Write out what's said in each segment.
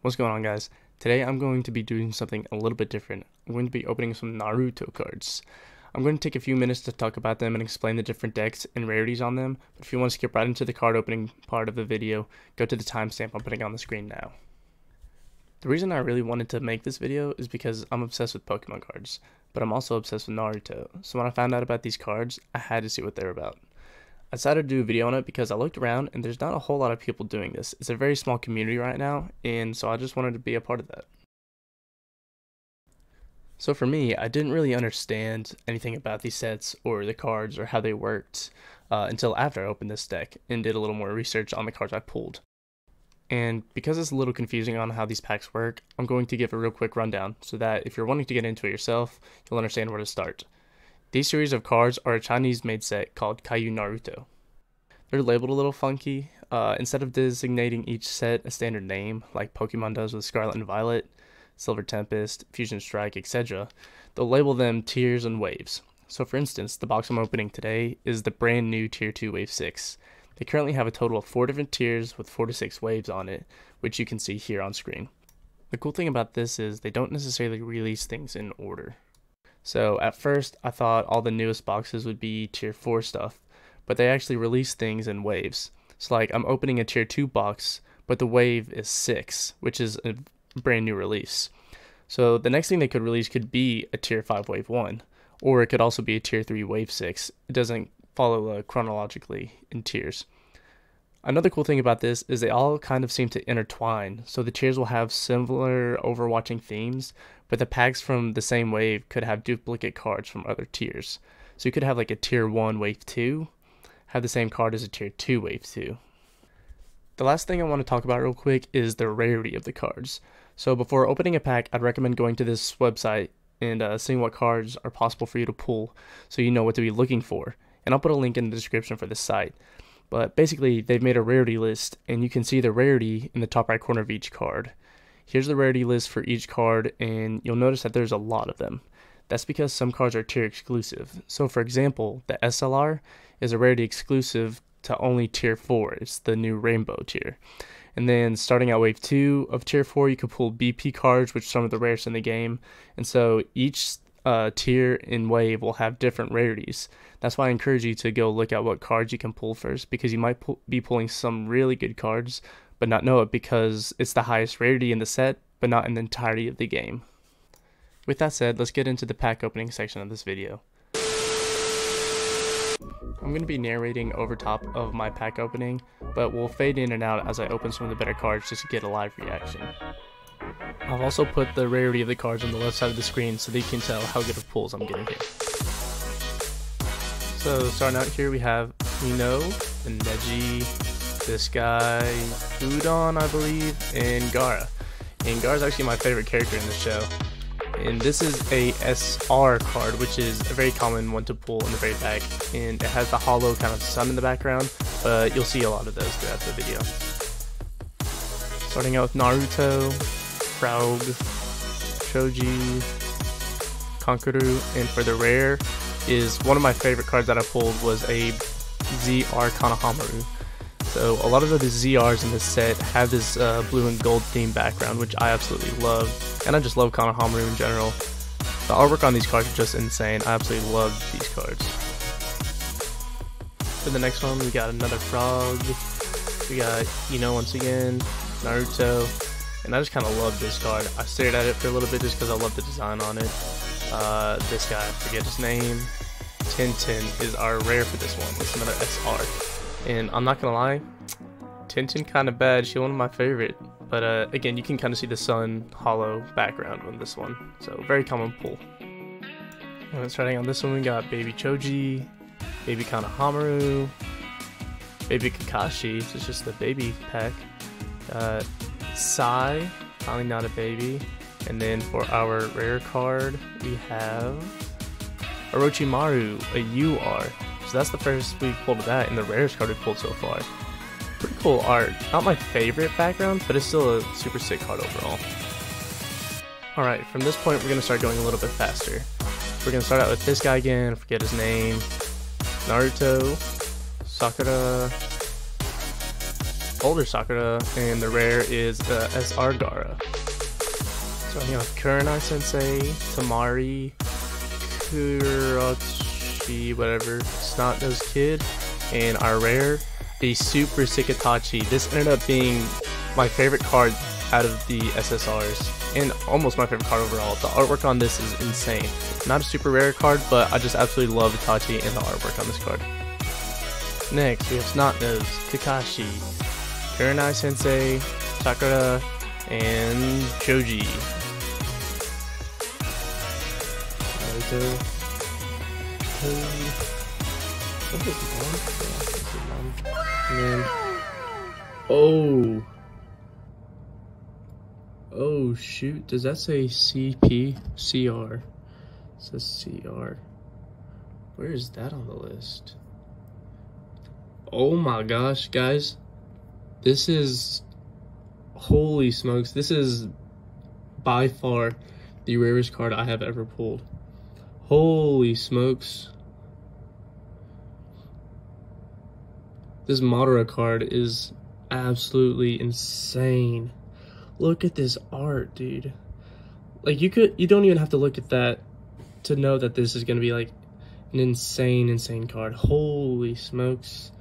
What's going on, guys? Today I'm going to be doing something a little bit different. I'm going to be opening some Naruto cards. I'm going to take a few minutes to talk about them and explain the different decks and rarities on them, but if you want to skip right into the card opening part of the video, go to the timestamp I'm putting on the screen now. The reason I really wanted to make this video is because I'm obsessed with Pokemon cards, but I'm also obsessed with Naruto, so when I found out about these cards, I had to see what they're about. I decided to do a video on it because I looked around and there's not a whole lot of people doing this. It's a very small community right now, and so I just wanted to be a part of that. So for me, I didn't really understand anything about these sets or the cards or how they worked until after I opened this deck and did a little more research on the cards I pulled. And because it's a little confusing on how these packs work, I'm going to give a real quick rundown so that if you're wanting to get into it yourself, you'll understand where to start. These series of cards are a Chinese-made set called Kayou Naruto. They're labeled a little funky. Instead of designating each set a standard name, like Pokemon does with Scarlet and Violet, Silver Tempest, Fusion Strike, etc., they'll label them tiers and waves. So for instance, the box I'm opening today is the brand new Tier 2 Wave 6. They currently have a total of 4 different tiers with 4 to 6 waves on it, which you can see here on screen. The cool thing about this is they don't necessarily release things in order. So at first, I thought all the newest boxes would be Tier 4 stuff, but they actually release things in waves. So like, I'm opening a Tier 2 box, but the wave is 6, which is a brand new release. So the next thing they could release could be a Tier 5 Wave 1, or it could also be a Tier 3 Wave 6. It doesn't follow chronologically in tiers. Another cool thing about this is they all kind of seem to intertwine, so the tiers will have similar overwatching themes, but the packs from the same wave could have duplicate cards from other tiers. So you could have like a Tier 1 Wave 2, have the same card as a Tier 2 Wave 2. The last thing I want to talk about real quick is the rarity of the cards. So before opening a pack, I'd recommend going to this website and seeing what cards are possible for you to pull so you know what to be looking for. And I'll put a link in the description for this site. But basically, they've made a rarity list, and you can see the rarity in the top right corner of each card. Here's the rarity list for each card, and you'll notice that there's a lot of them. That's because some cards are tier exclusive. So for example, the SLR is a rarity exclusive to only Tier 4. It's the new Rainbow tier. And then starting at Wave 2 of Tier 4, you can pull BP cards, which are some of the rarest in the game. And so each tier in Wave will have different rarities. That's why I encourage you to go look at what cards you can pull first, because you might be pulling some really good cards, but not know it because it's the highest rarity in the set, but not in the entirety of the game. With that said, let's get into the pack opening section of this video. I'm going to be narrating over top of my pack opening, but we'll fade in and out as I open some of the better cards just to get a live reaction. I've also put the rarity of the cards on the left side of the screen so that you can tell how good of pulls I'm getting here. So starting out here we have Ino, and Neji, this guy, Udon I believe, and Gaara. And Gaara's actually my favorite character in the show. And this is a SR card, which is a very common one to pull in the very back, and it has the hollow kind of sun in the background, but you'll see a lot of those throughout the video. Starting out with Naruto, Frog, Choji, Kankuru, and for the rare is one of my favorite cards that I pulled was a ZR Konohamaru. So a lot of the ZRs in this set have this blue and gold theme background, which I absolutely love, and I just love Konohamaru in general. The artwork on these cards is just insane. I absolutely love these cards. For the next one, we got another Frog, we got Ino once again, Naruto, and I just kind of love this card. I stared at it for a little bit just because I love the design on it. This guy, I forget his name, Tintin is our rare for this one. It's another SR. And I'm not gonna lie, Tintin kind of bad. She's one of my favorite. But again, you can kind of see the sun hollow background on this one. So very common pull. And starting on this one, we got Baby Choji, Baby Konohamaru, Baby Kakashi. So it's just the baby pack. Sai, finally not a baby. And then for our rare card, we have Orochimaru, a UR. So that's the first we pulled of that, and the rarest card we pulled so far. Pretty cool art. Not my favorite background, but it's still a super sick card overall. Alright, from this point we're going to start going a little bit faster. We're going to start out with this guy again, forget his name. Naruto, Sakura, older Sakura, and the rare is the SR Gaara. So you know, Kurenai Sensei, Tamari, Kurachi, whatever, Snot-Nosed Kid, and our rare, a super sick Itachi. This ended up being my favorite card out of the SSRs, and almost my favorite card overall. The artwork on this is insane. Not a super rare card, but I just absolutely love Itachi and the artwork on this card. Next, we have Snot-Nosed, Kakashi, Kurenai Sensei, Sakura, and Choji. Naruto. Oh shoot, does that say CP? CR. It says CR. Where is that on the list? Oh my gosh, guys. This is, holy smokes, this is by far the rarest card I have ever pulled. Holy smokes. This Madara card is absolutely insane. Look at this art, dude. Like, you don't even have to look at that to know that this is gonna be like an insane card. Holy smokes.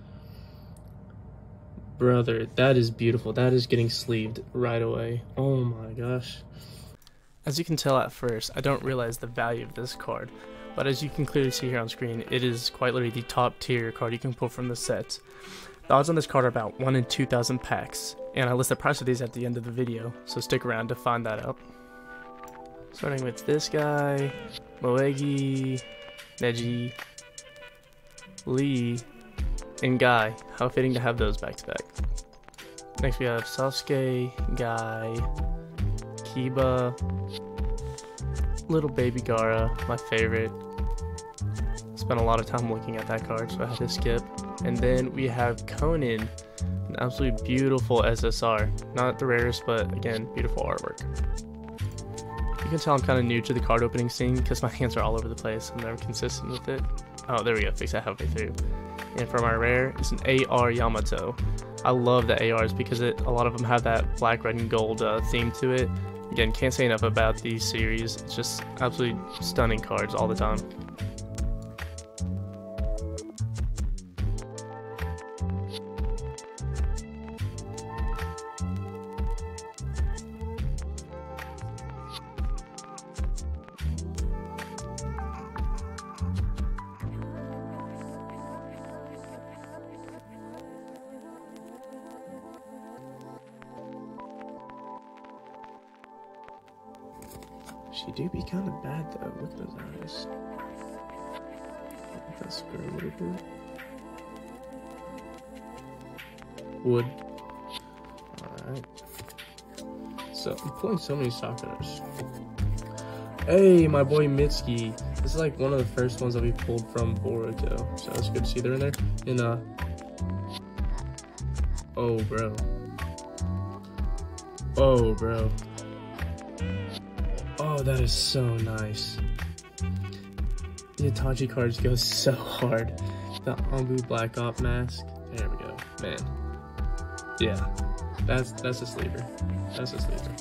Brother, that is beautiful. That is getting sleeved right away. Oh my gosh. As you can tell at first, I don't realize the value of this card, but as you can clearly see here on screen, it is quite literally the top tier card you can pull from the set. The odds on this card are about 1 in 2,000 packs, and I list the price of these at the end of the video, so stick around to find that out. Starting with this guy, Moegi, Neji, Lee, and Guy. How fitting to have those back to back. Next we have Sasuke, Guy, Kiba, little baby Gaara, my favorite. Spent a lot of time looking at that card, so I had to skip. And then we have Conan, an absolutely beautiful SSR. Not the rarest, but again, beautiful artwork. You can tell I'm kind of new to the card opening scene because my hands are all over the place. I'm never consistent with it. Oh, there we go, fix that halfway through. And for my rare, it's an AR Yamato. I love the ARs because a lot of them have that black, red, and gold theme to it. Again, can't say enough about these series. It's just absolutely stunning cards all the time. She do be kind of bad though. Look at those eyes. Let that square a little bit. Wood. Alright. So I'm pulling so many Sakuras. Hey, my boy Mitsuki. This is like one of the first ones that we pulled from Boruto. So it's good to see they're in there. And oh bro. Oh bro. Oh, that is so nice. The Itachi cards go so hard. The Anbu Black Op mask. There we go. Man. Yeah. That's a sleeper. That's a sleeper.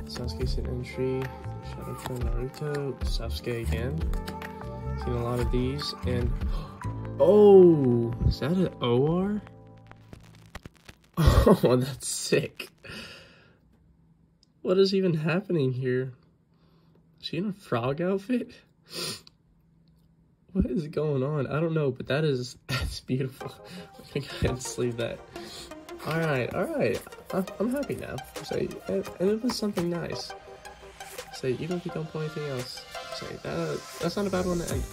Sasuke's an entry. Kayou Naruto, Sasuke again. Seen a lot of these, and oh, is that an OR? Oh, that's sick. What is even happening here? Is she in a frog outfit? What is going on? I don't know, but that's beautiful. I think I can sleeve that. Alright. I'm happy now. Say, and it was something nice. Say, even if you don't pull anything else, say, that's not a bad one to end on.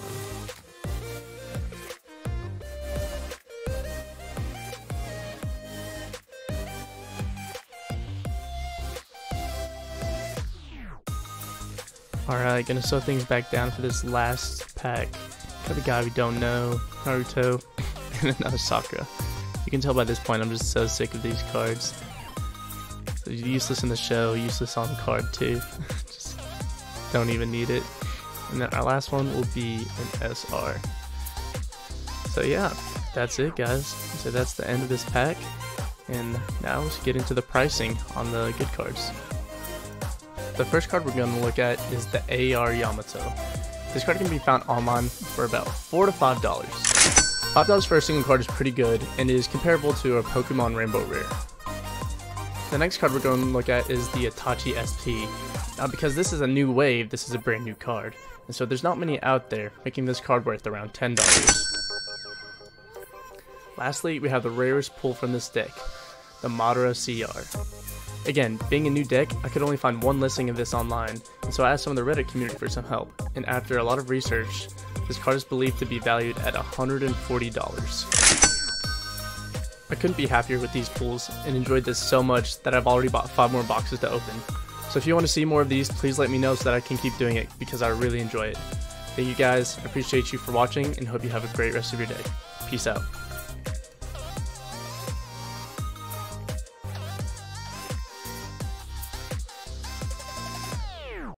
Alright, gonna slow things back down for this last pack. Got a guy we don't know, Naruto, and another Sakura. You can tell by this point I'm just so sick of these cards. So useless in the show, useless on card too. Just don't even need it. And then our last one will be an SR. So yeah, that's it guys. So that's the end of this pack. And now let's get into the pricing on the good cards. The first card we're going to look at is the AR Yamato. This card can be found online for about $4 to $5. $5 for a single card is pretty good and is comparable to a Pokemon Rainbow Rare. The next card we're going to look at is the Itachi SP. Now because this is a new wave, this is a brand new card, and so there's not many out there, making this card worth around $10. Lastly, we have the rarest pull from this deck, the Madara CR. Again, being a new deck, I could only find one listing of this online, and so I asked some of the Reddit community for some help, and after a lot of research, this card is believed to be valued at $140. I couldn't be happier with these pulls, and enjoyed this so much that I've already bought 5 more boxes to open. So if you want to see more of these, please let me know so that I can keep doing it, because I really enjoy it. Thank you guys, I appreciate you for watching, and hope you have a great rest of your day. Peace out.